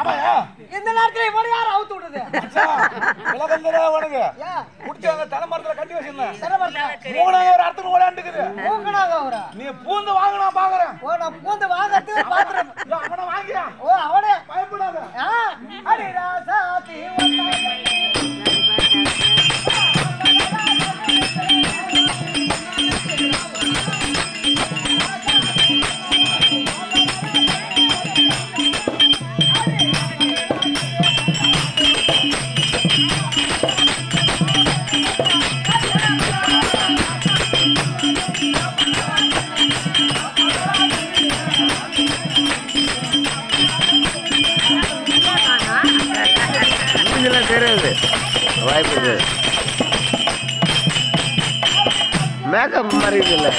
ஆமாயா இந்த நேரத்துல இவனை யார் அவுத்து விடுது விலகந்ததா உனக்கு குடிச்சு அந்த தலைமரத்துல கட்டி வச்சிருந்தேன் மூணாவது ஒரு இடத்துக்கு ஓடாண்டுக்குது நீ பூந்து வாங்கினா பாக்குறேன் ஓ நான் பூந்து வாங்கறதுக்கு பாத்துறேன் அவனை வாங்கியான் ஓ அவனே பயப்படாத அடி ராசாத்தி தெரியாது வாய்ப்பு மேக்கப் மாதிரி இல்லை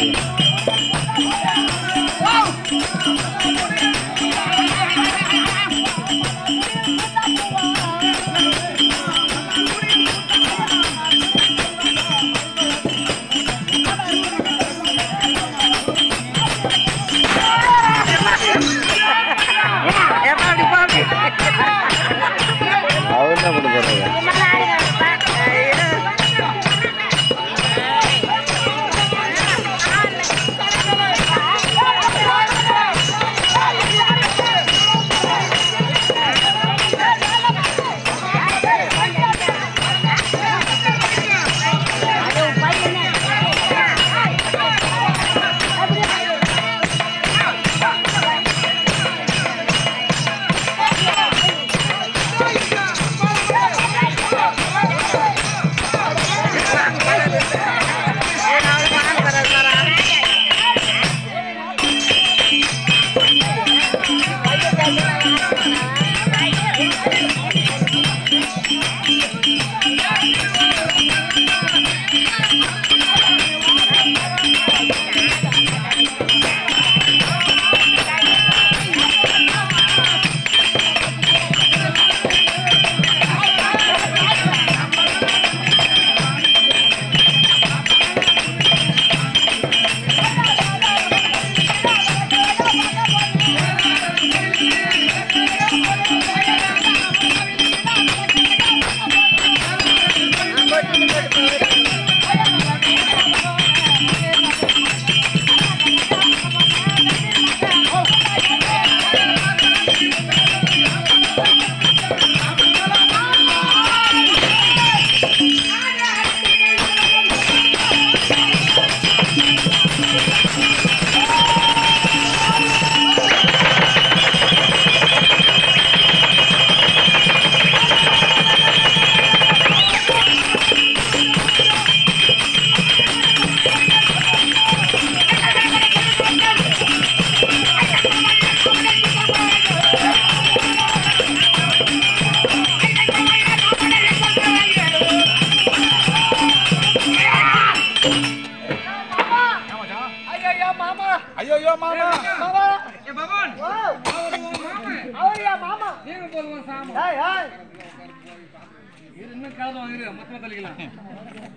அவர் என்ன பண்ண போறாங்க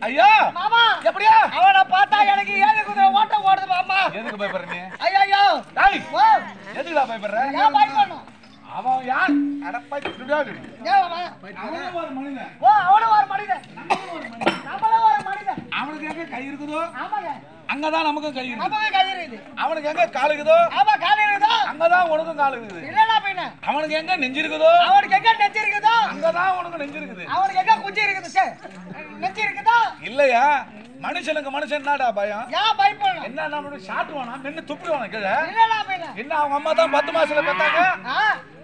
ஐயா மாமா எப்படியா அவனை பார்த்தா எனக்கு ஏழு குதிரை ஓட்ட ஓடுது மாமா எதுக்கு பயப்படுற நீ ஐயோ டேய் எதுக்குடா பயப்படுற ஏன் பயப்படணும் அவன் யார் அடப்பா சுடாது ஏன் மாமா அவனும் ஒரு மனிதன் ஓ அவனும் ஒரு மனிதன் நம்மளும் ஒரு மனிதன் அவனுக்கு எங்க கை இருக்குதோ ஆமாங்க அங்கதான் நமக்கும் கை இருக்கு நமக்கு கை இருக்குது அவனுக்கு எங்க கால் இருக்குதோ ஆமா கால் இருக்குதோ அங்கதான் உனக்கும் கால் இருக்குது இல்லடா பையனா அவனுக்கு எங்க நெஞ்சு இருக்குதோ அவனுக்கு எங்க நெஞ்சு இருக்குதோ அங்கதான் உனக்கு நெஞ்சு இருக்குது அவனுக்கு எங்க குச்சி இருக்குது சார் நெஞ்சு இருக்குதோ இல்லையா மனுஷனுக்கு மனுஷன் என்னடா பயம் ஏன் பயப்படணும் என்ன நம்மளுக்கு சாட்டுவானா நின்னு துப்பிடுவானா கீழே இல்லடா பையனா என்ன அவங்க அம்மா தான் 10 மாசத்துல பெத்தாங்க ஆ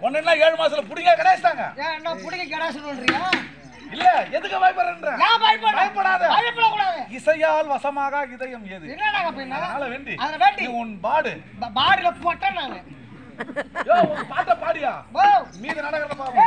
ஒன்னா 7 மாசத்துல புடிங்க கடைசிட்டாங்க ஏன் என்ன புடிங்க கடாசு சொல்றியா இல்ல எதுக்கு பயப்படுறன்ற ஏன் பயப்படாத பயப்பட கூடாது இசையால் வசமாக இதயம் ஏது இல்லடா பையனா அதனால வேண்டி அத வேண்டி நீ உன் பாடு பாடில போட்டேன் நானு யோ ஒரு பாட்ட பாடியா ஓ மீதி நடக்கிறத பாப்போம்